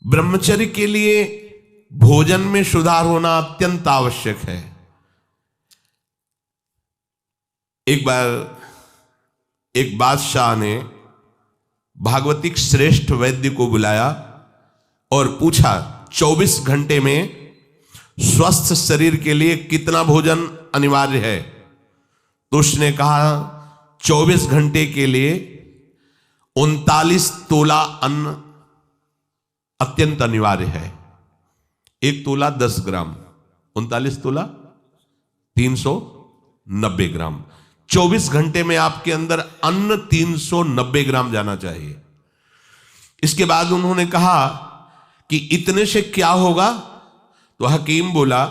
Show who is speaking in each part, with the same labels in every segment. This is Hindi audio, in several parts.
Speaker 1: ब्रह्मचर्य के लिए भोजन में सुधार होना अत्यंत आवश्यक है। एक बार एक बादशाह ने भागवतिक श्रेष्ठ वैद्य को बुलाया और पूछा 24 घंटे में स्वस्थ शरीर के लिए कितना भोजन अनिवार्य है। तो उसने कहा 24 घंटे के लिए 39 तोला अन्न अत्यंत अनिवार्य है। 1 तोला 10 ग्राम, 39 तोला 390 ग्राम। 24 घंटे में आपके अंदर अन्न 390 ग्राम जाना चाहिए। इसके बाद उन्होंने कहा कि इतने से क्या होगा? तो हकीम बोला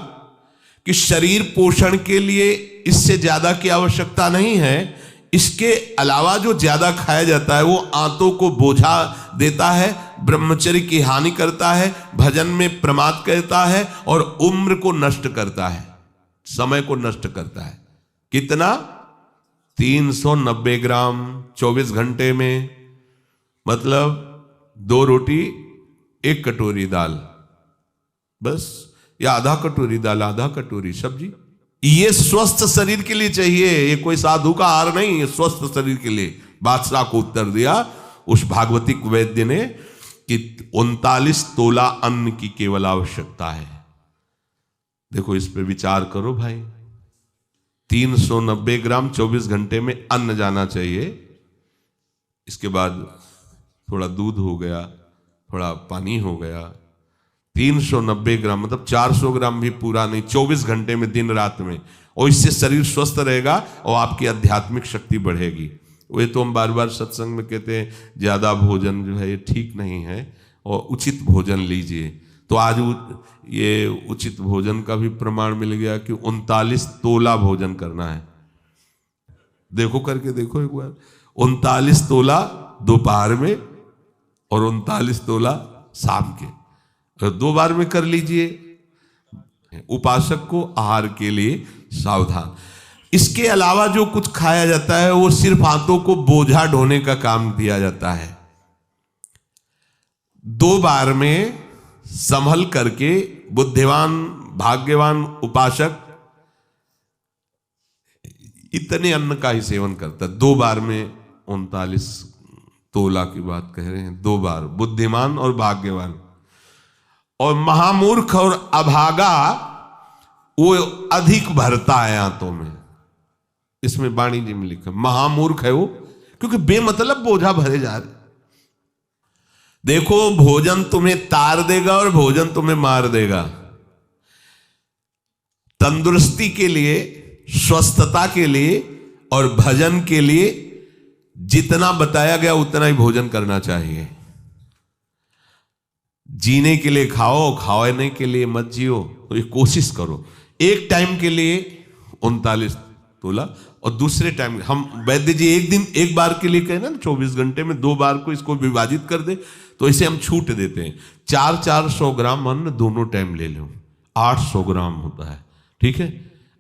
Speaker 1: कि शरीर पोषण के लिए इससे ज्यादा की आवश्यकता नहीं है। इसके अलावा जो ज्यादा खाया जाता है वो आंतों को बोझा देता है, ब्रह्मचर्य की हानि करता है, भजन में प्रमाद करता है और उम्र को नष्ट करता है, समय को नष्ट करता है। कितना? 390 ग्राम 24 घंटे में, मतलब 2 रोटी 1 कटोरी दाल बस, या आधा कटोरी दाल आधा कटोरी सब्जी। ये स्वस्थ शरीर के लिए चाहिए, ये कोई साधु का आहार नहीं, ये स्वस्थ शरीर के लिए। बादशाह को उत्तर दिया उस भागवतिक वैद्य ने कि 39 तोला अन्न की केवल आवश्यकता है। देखो इस पे विचार करो भाई। 390 ग्राम 24 घंटे में अन्न जाना चाहिए। इसके बाद थोड़ा दूध हो गया, थोड़ा पानी हो गया। 390 ग्राम मतलब 400 ग्राम भी पूरा नहीं, 24 घंटे में, दिन रात में। और इससे शरीर स्वस्थ रहेगा और आपकी आध्यात्मिक शक्ति बढ़ेगी। वो तो हम बार बार सत्संग में कहते हैं ज्यादा भोजन जो है ये ठीक नहीं है और उचित भोजन लीजिए। तो आज ये उचित भोजन का भी प्रमाण मिल गया कि 39 तोला भोजन करना है। देखो करके देखो एक बार, 39 तोला दोपहर में और 39 तोला शाम के, 2 बार में कर लीजिए। उपासक को आहार के लिए सावधान। इसके अलावा जो कुछ खाया जाता है वो सिर्फ हाथों को बोझा ढोने का काम दिया जाता है। 2 बार में संभल करके बुद्धिमान भाग्यवान उपासक इतने अन्न का ही सेवन करता है। 2 बार में 39 तोला की बात कह रहे हैं, 2 बार, बुद्धिमान और भाग्यवान। और महामूर्ख और अभागा वो अधिक भरता है आंतों में। इसमें वाणी जी में लिखा महामूर्ख है वो, क्योंकि बेमतलब बोझा भरे जा रहे। देखो भोजन तुम्हें तार देगा और भोजन तुम्हें मार देगा। तंदुरुस्ती के लिए, स्वस्थता के लिए और भजन के लिए जितना बताया गया उतना ही भोजन करना चाहिए। जीने के लिए खाओ, खाने के लिए मत जियो। तो ये कोशिश करो। एक टाइम के लिए 39 तोला और दूसरे टाइम हम वैद्य जी एक दिन एक बार के लिए कहे ना 24 घंटे में 2 बार को इसको विभाजित कर दे, तो इसे हम छूट देते हैं। 400 ग्राम अन्न दोनों टाइम ले लो, 800 ग्राम होता है। ठीक है,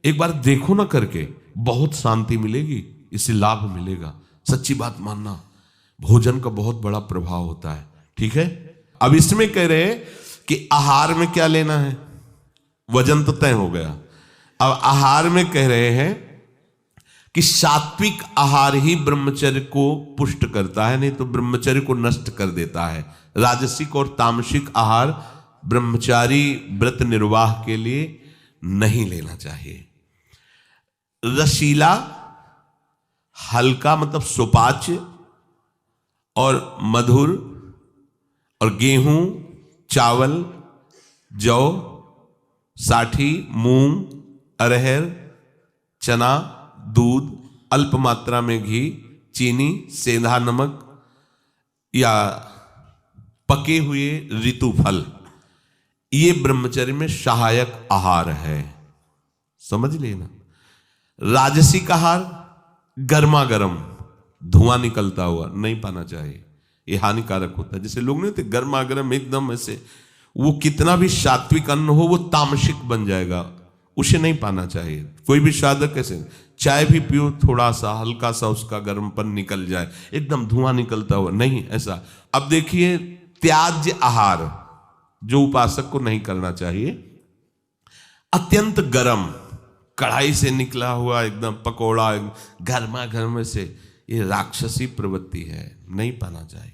Speaker 1: एक बार देखो ना करके, बहुत शांति मिलेगी, इससे लाभ मिलेगा। सच्ची बात मानना, भोजन का बहुत बड़ा प्रभाव होता है। ठीक है, अब इसमें कह रहे हैं कि आहार में क्या लेना है। वजन तो तय हो गया। अब आहार में कह रहे हैं कि सात्विक आहार ही ब्रह्मचर्य को पुष्ट करता है, नहीं तो ब्रह्मचर्य को नष्ट कर देता है। राजसिक और तामसिक आहार ब्रह्मचारी व्रत निर्वाह के लिए नहीं लेना चाहिए। रसीला, हल्का मतलब सुपाच्य और मधुर, और गेहूं, चावल, जौ, साठी, मूंग, अरहर, चना, दूध, अल्प मात्रा में घी, चीनी, सेंधा नमक या पके हुए ऋतु फल, ये ब्रह्मचर्य में सहायक आहार है। समझ लेना। राजसिक आहार गर्मा गर्म धुआं निकलता हुआ नहीं पाना चाहिए, ये हानिकारक होता है। जैसे लोग नहीं होते गर्मा गर्म एकदम ऐसे, वो कितना भी सात्विक अन्न हो वो तामसिक बन जाएगा, उसे नहीं पाना चाहिए। कोई भी साधक ऐसे चाय भी पियो, थोड़ा सा हल्का सा उसका गर्मपन निकल जाए, एकदम धुआं निकलता हुआ नहीं, ऐसा। अब देखिए त्याज्य आहार, जो उपासक को नहीं करना चाहिए। अत्यंत गर्म, कढ़ाई से निकला हुआ एकदम पकोड़ा गर्मा गर्म से, ये राक्षसी प्रवृत्ति है, नहीं पाना चाहिए।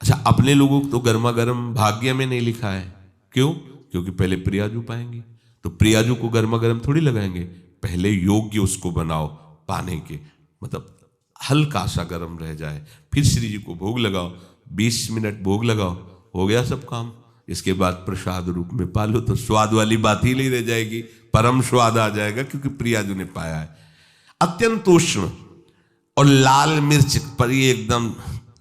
Speaker 1: अच्छा, अपने लोगों को तो गर्मा गर्म भाग्य में नहीं लिखा है। क्यों? क्योंकि पहले प्रियाजू पाएंगे, तो प्रियाजू को गर्मा गर्म थोड़ी लगाएंगे, पहले योग्य उसको बनाओ पाने के, मतलब हल्का सा गर्म रह जाए, फिर श्री जी को भोग लगाओ, 20 मिनट भोग लगाओ, हो गया सब काम। इसके बाद प्रसाद रूप में पालो तो स्वाद वाली बात ही नहीं रह जाएगी, परम स्वाद आ जाएगा, क्योंकि प्रियाजू ने पाया है। अत्यंत उष्ण और लाल मिर्च पर ये एकदम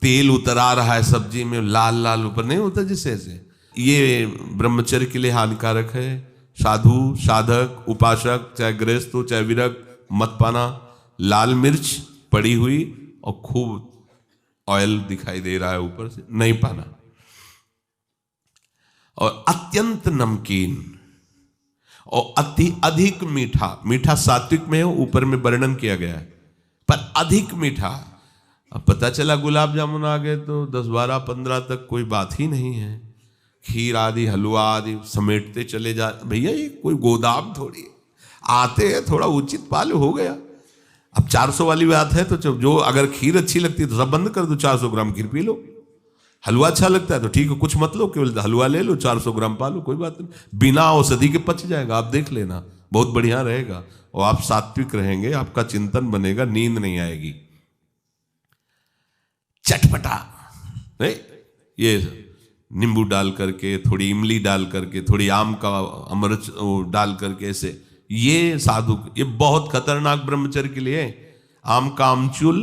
Speaker 1: तेल उतर आ रहा है सब्जी में, लाल लाल ऊपर नहीं होता जिससे ऐसे, ये ब्रह्मचर्य के लिए हानिकारक है। साधु, साधक, उपासक, चाहे गृहस्थ हो चाहे विरक्त, मत पाना। लाल मिर्च पड़ी हुई और खूब ऑयल दिखाई दे रहा है ऊपर से, नहीं पाना। और अत्यंत नमकीन और अति अधिक मीठा, मीठा सात्विक में हो, ऊपर में वर्णन किया गया है, पर अधिक मीठा। अब पता चला गुलाब जामुन आ गए तो 10, 12, 15 तक कोई बात ही नहीं है। खीर आदि, हलवा आदि समेटते चले जा, भैया ये कोई गोदाम थोड़ी है, आते हैं थोड़ा उचित पाल हो गया। अब 400 वाली बात है तो जो अगर खीर अच्छी लगती है तो सब बंद कर दो, 400 ग्राम खीर पी लो। हलवा अच्छा लगता है तो ठीक है, कुछ मत लो, केवल हलवा ले लो, 400 ग्राम पालो, कोई बात नहीं, बिना औषधि के पच जाएगा, आप देख लेना, बहुत बढ़िया रहेगा। और आप सात्विक रहेंगे, आपका चिंतन बनेगा, नींद नहीं आएगी। चटपटा नहीं, ये नींबू डाल करके, थोड़ी इमली डाल करके, थोड़ी आम का अमृत डाल करके, ऐसे ये साधु, ये बहुत खतरनाक ब्रह्मचर्य के लिए। आम का आमचूल,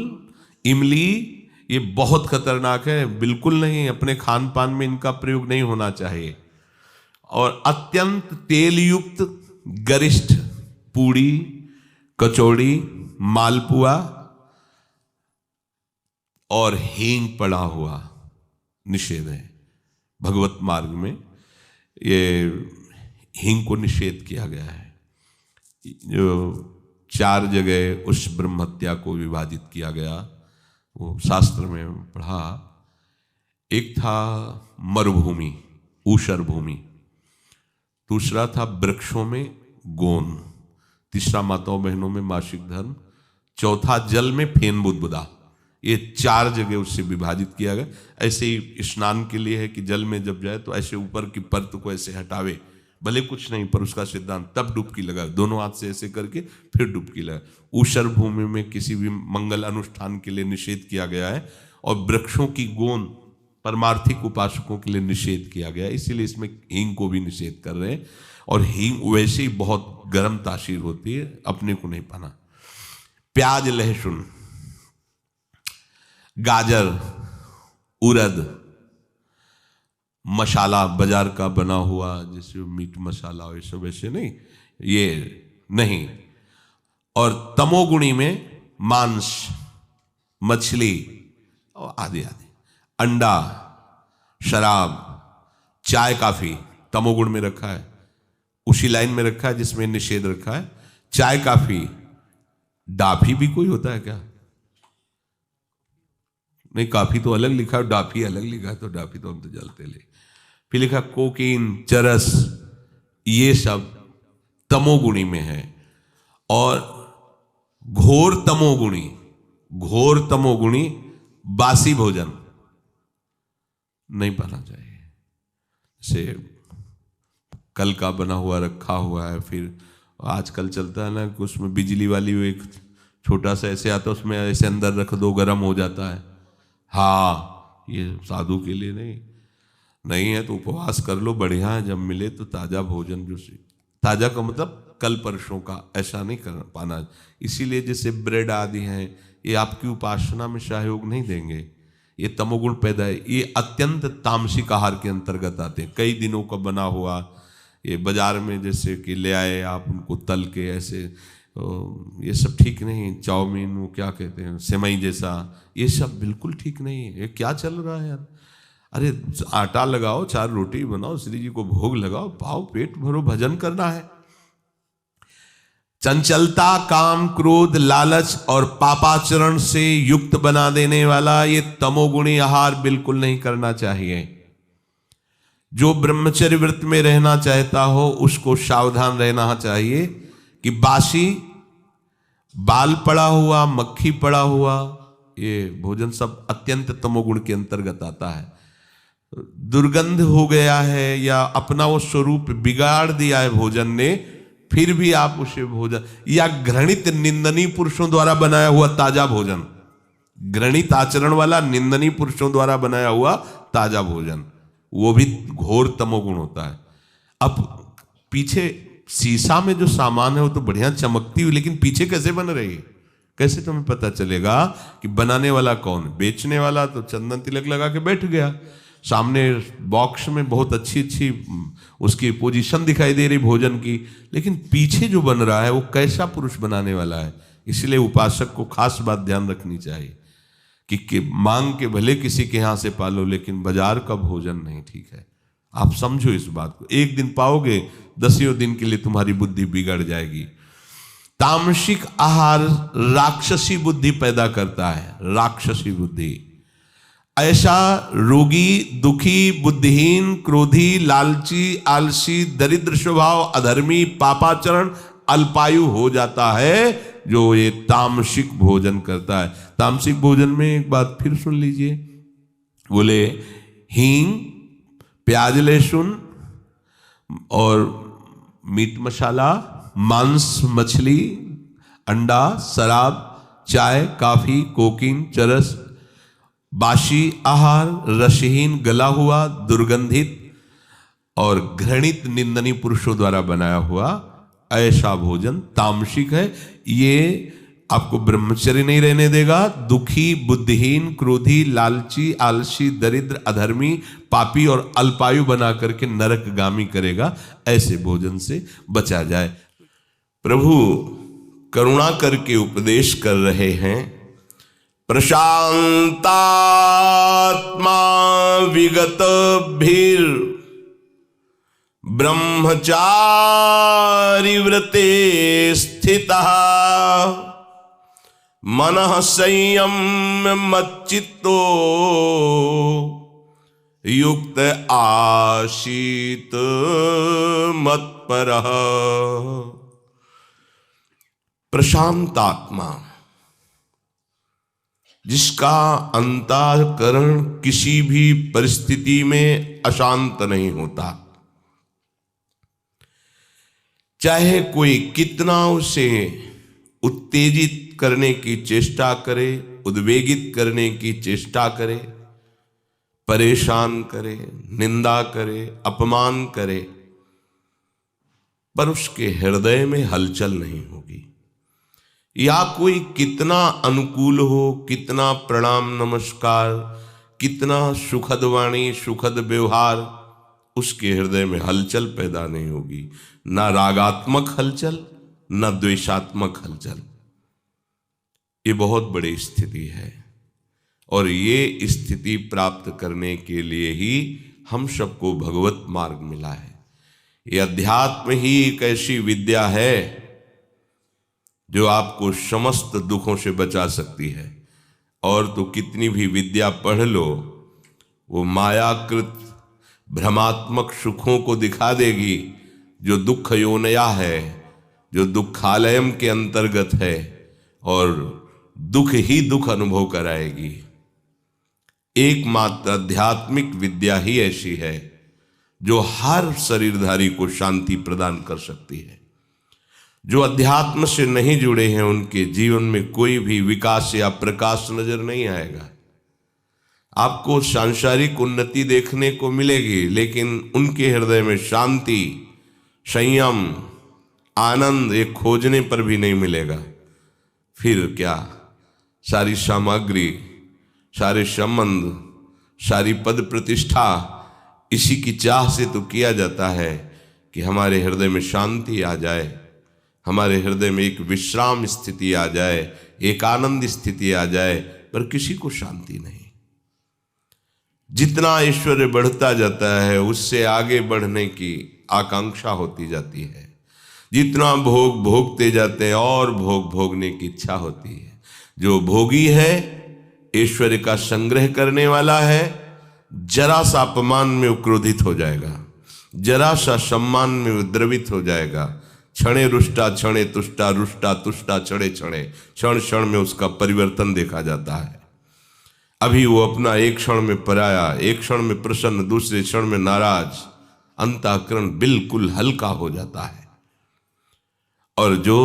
Speaker 1: इमली, ये बहुत खतरनाक है, बिल्कुल नहीं, अपने खान पान में इनका प्रयोग नहीं होना चाहिए। और अत्यंत तेल युक्त गरिष्ठ पूड़ी, कचौड़ी, मालपुआ और हींग पड़ा हुआ निषेध है। भगवत मार्ग में ये हींग को निषेध किया गया है। जो 4 जगह उस ब्रह्म हत्या को विभाजित किया गया, वो शास्त्र में पढ़ा। एक था मरुभूमि, ऊषर भूमि, दूसरा था वृक्षों में गोन, तीसरा माताओं बहनों में मासिक धर्म, चौथा जल में फेन बुदबुदा। ये 4 जगह उससे विभाजित किया गया। ऐसे ही स्नान के लिए है कि जल में जब जाए तो ऐसे ऊपर की परत को ऐसे हटावे, भले कुछ नहीं, पर उसका सिद्धांत, तब डुबकी लगाए, दोनों हाथ से ऐसे करके फिर डुबकी लगाए। ऊषर भूमि में किसी भी मंगल अनुष्ठान के लिए निषेध किया गया है, और वृक्षों की गोंद परमार्थिक उपासकों के लिए निषेध किया गया है, इसीलिए इसमें हींग को भी निषेध कर रहे हैं। और हींग वैसे ही बहुत गर्म तासीर होती है, अपने को नहीं पाना। प्याज, लहसुन, गाजर, उड़द, मसाला बाजार का बना हुआ जैसे मीट मसाला और ये सब, ऐसे नहीं, ये नहीं। और तमोगुणी में मांस, मछली और आदि आदि, अंडा, शराब, चाय, काफी तमोगुण में रखा है, उसी लाइन में रखा है जिसमें निषेध रखा है। चाय, काफी, डाफी भी कोई होता है क्या? नहीं, काफी तो अलग लिखा है, डाफी अलग लिखा है, तो डाफी तो हम तो जलते ले। फिर लिखा कोकीन, चरस, ये सब तमोगुणी में है। और घोर तमोगुणी, घोर तमोगुणी बासी भोजन नहीं पाना चाहिए। जैसे कल का बना हुआ रखा हुआ है, फिर आजकल चलता है ना कि उसमें बिजली वाली वो एक छोटा सा ऐसे आता है, उसमें ऐसे अंदर रख दो, गर्म हो जाता है। हाँ, ये साधु के लिए नहीं है तो उपवास कर लो, बढ़िया है। जब मिले तो ताजा भोजन, जो ताजा का मतलब कल परसों का, ऐसा नहीं कर पाना। इसीलिए जैसे ब्रेड आदि हैं, ये आपकी उपासना में सहयोग नहीं देंगे, ये तमोगुण पैदा है। ये अत्यंत तामसिक आहार के अंतर्गत आते हैं। कई दिनों का बना हुआ ये बाजार में जैसे कि ले आए आप, उनको तल के ऐसे, ये सब ठीक नहीं। चाउमीन, वो क्या कहते हैं, सेवई जैसा, ये सब बिल्कुल ठीक नहीं है। ये क्या चल रहा है यार? अरे आटा लगाओ, 4 रोटी बनाओ, श्री जी को भोग लगाओ, पाओ, पेट भरो, भजन करना है। चंचलता, काम, क्रोध, लालच और पापाचरण से युक्त बना देने वाला ये तमोगुणी आहार बिल्कुल नहीं करना चाहिए। जो ब्रह्मचर्य व्रत में रहना चाहता हो उसको सावधान रहना चाहिए कि बासी, बाल पड़ा हुआ, मक्खी पड़ा हुआ, ये भोजन सब अत्यंत तमोगुण के अंतर्गत आता है। दुर्गंध हो गया है या अपना वो स्वरूप बिगाड़ दिया है भोजन ने, फिर भी आप उसे भोजन, या घृणित निंदनीय पुरुषों द्वारा बनाया हुआ ताजा भोजन, घृणित आचरण वाला निंदनीय पुरुषों द्वारा बनाया हुआ ताजा भोजन, वो भी घोर तमोगुण होता है। अब पीछे शीशा में जो सामान है वो तो बढ़िया चमकती हुई, लेकिन पीछे कैसे बन रही है, कैसे तुम्हें पता चलेगा कि बनाने वाला कौन? बेचने वाला तो चंदन तिलक लगा के बैठ गया, सामने बॉक्स में बहुत अच्छी अच्छी उसकी पोजीशन दिखाई दे रही भोजन की, लेकिन पीछे जो बन रहा है वो कैसा पुरुष बनाने वाला है। इसलिए उपासक को खास बात ध्यान रखनी चाहिए कि मांग के भले किसी के यहाँ से पालो, लेकिन बाजार का भोजन नहीं ठीक है। आप समझो इस बात को, एक दिन पाओगे, 10 दिन के लिए तुम्हारी बुद्धि बिगड़ जाएगी। तामसिक आहार राक्षसी बुद्धि पैदा करता है, राक्षसी बुद्धि। ऐसा रोगी, दुखी, बुद्धिहीन, क्रोधी, लालची, आलसी, दरिद्र स्वभाव, अधर्मी, पापाचरण, अल्पायु हो जाता है जो ये तामसिक भोजन करता है। तामसिक भोजन में एक बात फिर सुन लीजिए, बोले हींग, प्याज, लहसुन और मीट मसाला, मांस, मछली, अंडा, शराब, चाय, कॉफी, कोकीन, चरस, बासी आहार, रसहीन, गला हुआ, दुर्गंधित और घृणित निंदनीय पुरुषों द्वारा बनाया हुआ ऐसा भोजन तामसिक है। ये आपको ब्रह्मचर्य नहीं रहने देगा। दुखी, बुद्धिहीन, क्रोधी, लालची, आलसी, दरिद्र, अधर्मी, पापी और अल्पायु बना करके नरकगामी करेगा। ऐसे भोजन से बचा जाए। प्रभु करुणा करके उपदेश कर रहे हैं, प्रशांतात्मा विगत भीर ब्रह्मचारि व्रते स्थितः मनः संयम्य मच्चित्तो युक्त आसीत मत्परः। प्रशांतात्मा, जिसका अंतःकरण किसी भी परिस्थिति में अशांत नहीं होता, चाहे कोई कितना उसे उत्तेजित करने की चेष्टा करे, उद्वेगित करने की चेष्टा करे, परेशान करे, निंदा करे, अपमान करे, पर उसके हृदय में हलचल नहीं होगी। या कोई कितना अनुकूल हो, कितना प्रणाम नमस्कार, कितना सुखद वाणी, सुखद व्यवहार, उसके हृदय में हलचल पैदा नहीं होगी। ना रागात्मक हलचल, ना द्वेषात्मक हलचल। ये बहुत बड़ी स्थिति है, और ये स्थिति प्राप्त करने के लिए ही हम सबको भगवत मार्ग मिला है। ये अध्यात्म ही एक ऐसी विद्या है जो आपको समस्त दुखों से बचा सकती है। और तो कितनी भी विद्या पढ़ लो, वो मायाकृत भ्रमात्मक सुखों को दिखा देगी, जो दुख योनया है, जो दुखालयम के अंतर्गत है, और दुख ही दुख अनुभव कराएगी। एकमात्र आध्यात्मिक विद्या ही ऐसी है जो हर शरीरधारी को शांति प्रदान कर सकती है। जो अध्यात्म से नहीं जुड़े हैं उनके जीवन में कोई भी विकास या प्रकाश नजर नहीं आएगा। आपको सांसारिक उन्नति देखने को मिलेगी, लेकिन उनके हृदय में शांति, संयम, आनंद ये खोजने पर भी नहीं मिलेगा। फिर क्या, सारी सामग्री, सारे संबंध, सारी पद प्रतिष्ठा इसी की चाह से तो किया जाता है कि हमारे हृदय में शांति आ जाए, हमारे हृदय में एक विश्राम स्थिति आ जाए, एक आनंद स्थिति आ जाए, पर किसी को शांति नहीं। जितना ऐश्वर्य बढ़ता जाता है उससे आगे बढ़ने की आकांक्षा होती जाती है। जितना भोग भोगते जाते हैं और भोग भोगने की इच्छा होती है। जो भोगी है, ऐश्वर्य का संग्रह करने वाला है, जरा सा अपमान में वो क्रोधित हो जाएगा, जरा सा सम्मान में वो द्रवित हो जाएगा। क्षणे रुष्टा क्षणे तुष्टा, रुष्टा तुष्टा क्षणे क्षणे, क्षण क्षण में उसका परिवर्तन देखा जाता है। अभी वो अपना एक क्षण में पराया, एक क्षण में प्रसन्न, दूसरे क्षण में नाराज, अंतःकरण बिल्कुल हल्का हो जाता है। और जो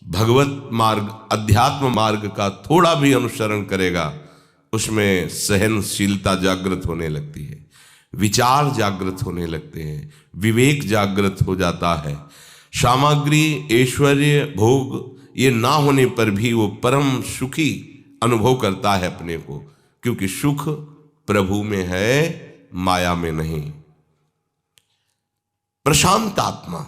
Speaker 1: भगवत मार्ग, अध्यात्म मार्ग का थोड़ा भी अनुसरण करेगा, उसमें सहनशीलता जागृत होने लगती है, विचार जागृत होने लगते हैं, विवेक जागृत हो जाता है। सामग्री, ऐश्वर्य, भोग ये ना होने पर भी वो परम सुखी अनुभव करता है अपने को, क्योंकि सुख प्रभु में है, माया में नहीं। प्रशांत आत्मा,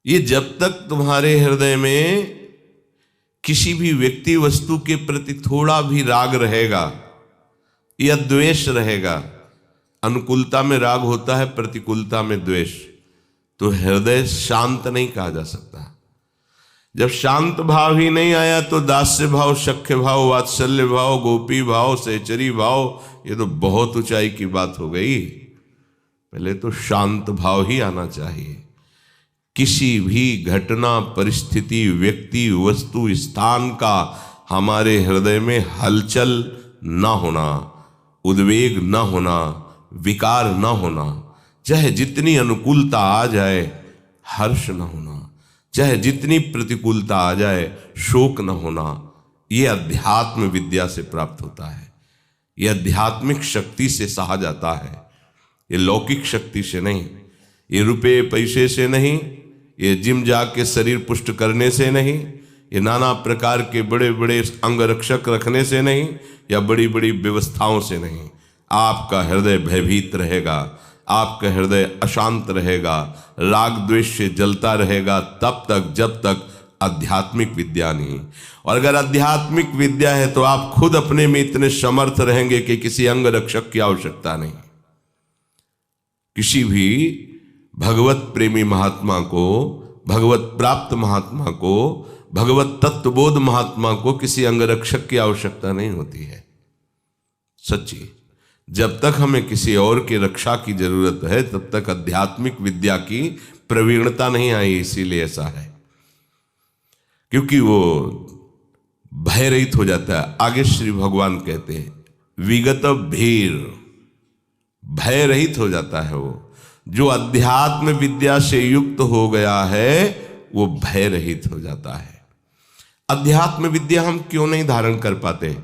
Speaker 1: ये जब तक तुम्हारे हृदय में किसी भी व्यक्ति वस्तु के प्रति थोड़ा भी राग रहेगा या द्वेष रहेगा, अनुकूलता में राग होता है, प्रतिकूलता में द्वेष, तो हृदय शांत नहीं कहा जा सकता। जब शांत भाव ही नहीं आया तो दास्य भाव, सख्य भाव, वात्सल्य भाव, गोपी भाव, सहचरी भाव, ये तो बहुत ऊंचाई की बात हो गई। पहले तो शांत भाव ही आना चाहिए। किसी भी घटना, परिस्थिति, व्यक्ति, वस्तु, स्थान का हमारे हृदय में हलचल न होना, उद्वेग न होना, विकार न होना, चाहे जितनी अनुकूलता आ जाए हर्ष न होना, चाहे जितनी प्रतिकूलता आ जाए शोक न होना, ये अध्यात्म विद्या से प्राप्त होता है। ये आध्यात्मिक शक्ति से सहा जाता है, ये लौकिक शक्ति से नहीं, ये रुपये पैसे से नहीं, ये जिम जाके शरीर पुष्ट करने से नहीं, ये नाना प्रकार के बड़े बड़े अंग रक्षक रखने से नहीं, या बड़ी बड़ी व्यवस्थाओं से नहीं। आपका हृदय भयभीत रहेगा, आपका हृदय अशांत रहेगा, राग द्वेष से जलता रहेगा तब तक जब तक आध्यात्मिक विद्या नहीं। और अगर आध्यात्मिक विद्या है तो आप खुद अपने में इतने समर्थ रहेंगे कि किसी अंग रक्षक की आवश्यकता नहीं। किसी भी भगवत प्रेमी महात्मा को, भगवत प्राप्त महात्मा को, भगवत तत्वबोध महात्मा को किसी अंगरक्षक की आवश्यकता नहीं होती है। सच्ची, जब तक हमें किसी और की रक्षा की जरूरत है तब तक आध्यात्मिक विद्या की प्रवीणता नहीं आई। इसीलिए ऐसा है, क्योंकि वो भय रहित हो जाता है। आगे श्री भगवान कहते हैं विगत भीर, भय रहित हो जाता है। वो जो अध्यात्म विद्या से युक्त हो गया है वो भय रहित हो जाता है। अध्यात्म विद्या हम क्यों नहीं धारण कर पाते?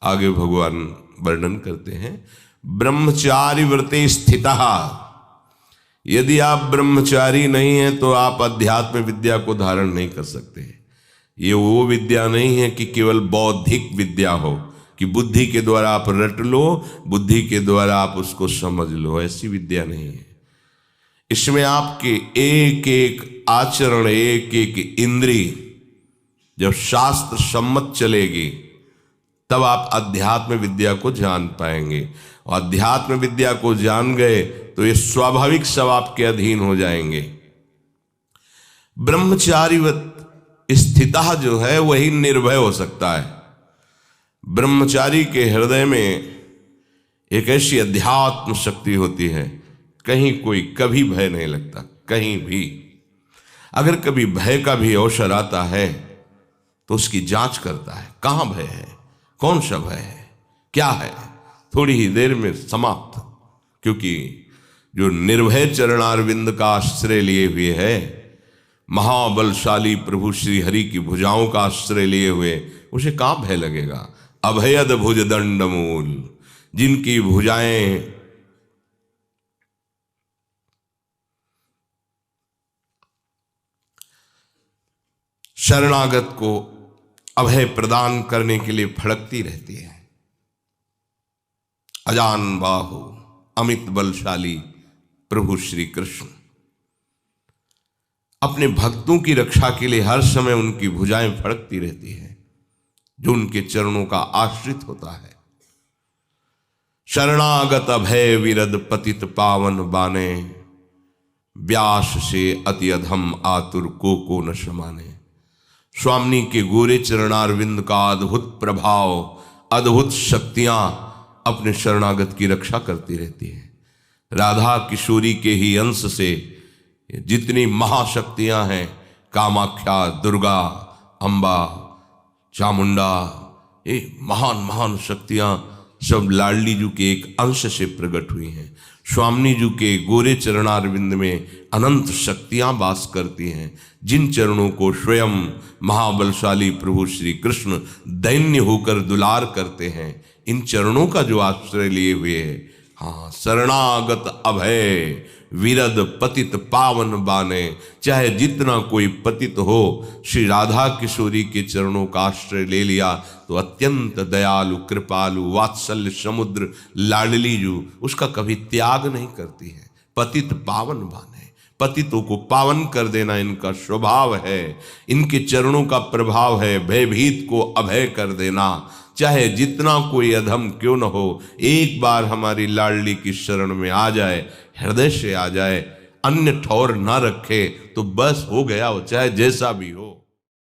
Speaker 1: आगे भगवान वर्णन करते हैं, ब्रह्मचारी व्रते स्थितः। यदि आप ब्रह्मचारी नहीं हैं तो आप अध्यात्म विद्या को धारण नहीं कर सकते। ये वो विद्या नहीं है कि केवल बौद्धिक विद्या हो, कि बुद्धि के द्वारा आप रट लो, बुद्धि के द्वारा आप उसको समझ लो, ऐसी विद्या नहीं है। इसमें आपके एक एक आचरण, एक एक इंद्रिय जब शास्त्र सम्मत चलेगी तब आप अध्यात्म विद्या को जान पाएंगे। और अध्यात्म विद्या को जान गए तो ये स्वाभाविक सब आपके अधीन हो जाएंगे। ब्रह्मचारीवत स्थितः जो है वही निर्भय हो सकता है। ब्रह्मचारी के हृदय में एक ऐसी अध्यात्म शक्ति होती है, कहीं कोई कभी भय नहीं लगता, कहीं भी। अगर कभी भय का भी अवसर आता है तो उसकी जांच करता है, कहां भय है, कौन सा भय है, क्या है, थोड़ी ही देर में समाप्त। क्योंकि जो निर्भय चरणारविंद का आश्रय लिए हुए है, महाबलशाली प्रभु श्री हरि की भुजाओं का आश्रय लिए हुए, उसे कहां भय लगेगा। अभयद भुज दंड मूल, जिनकी भुजाएं शरणागत को अभय प्रदान करने के लिए फड़कती रहती है। अजान बाहु अमित बलशाली प्रभु श्री कृष्ण अपने भक्तों की रक्षा के लिए हर समय उनकी भुजाएं फड़कती रहती है, जो उनके चरणों का आश्रित होता है। शरणागत अभय विरद पतित पावन बाने, व्यास से अति अधम आतुर को न समाने। स्वामी के गोरे चरणारविंद का अद्भुत प्रभाव
Speaker 2: अद्भुत शक्तियां अपने शरणागत की रक्षा करती रहती हैं। राधा किशोरी के ही अंश से जितनी महाशक्तियां हैं, कामाख्या, दुर्गा, अम्बा, चामुंडा, ये महान महान शक्तियां सब लाडली जी के एक अंश से प्रकट हुई हैं। स्वामी जी के गोरे चरणारविंद में अनंत शक्तियां वास करती हैं, जिन चरणों को स्वयं महाबलशाली प्रभु श्री कृष्ण दैन्य होकर दुलार करते हैं। इन चरणों का जो आश्रय लिए हुए है, हाँ, शरणागत अभय विरद पतित पावन बाने। चाहे जितना कोई पतित हो, श्री राधा किशोरी के चरणों का आश्रय ले लिया तो अत्यंत दयालु, कृपालु, वात्सल्य समुद्र लाडली जो उसका कभी त्याग नहीं करती है। पतित पावन बाने, पतितों को पावन कर देना इनका स्वभाव है, इनके चरणों का प्रभाव है। भयभीत को अभय कर देना, चाहे जितना कोई अधम क्यों न हो, एक बार हमारी लाडली की शरण में आ जाए, हृदय से आ जाए, अन्य ठौर ना रखे तो बस हो गया, हो चाहे जैसा भी हो।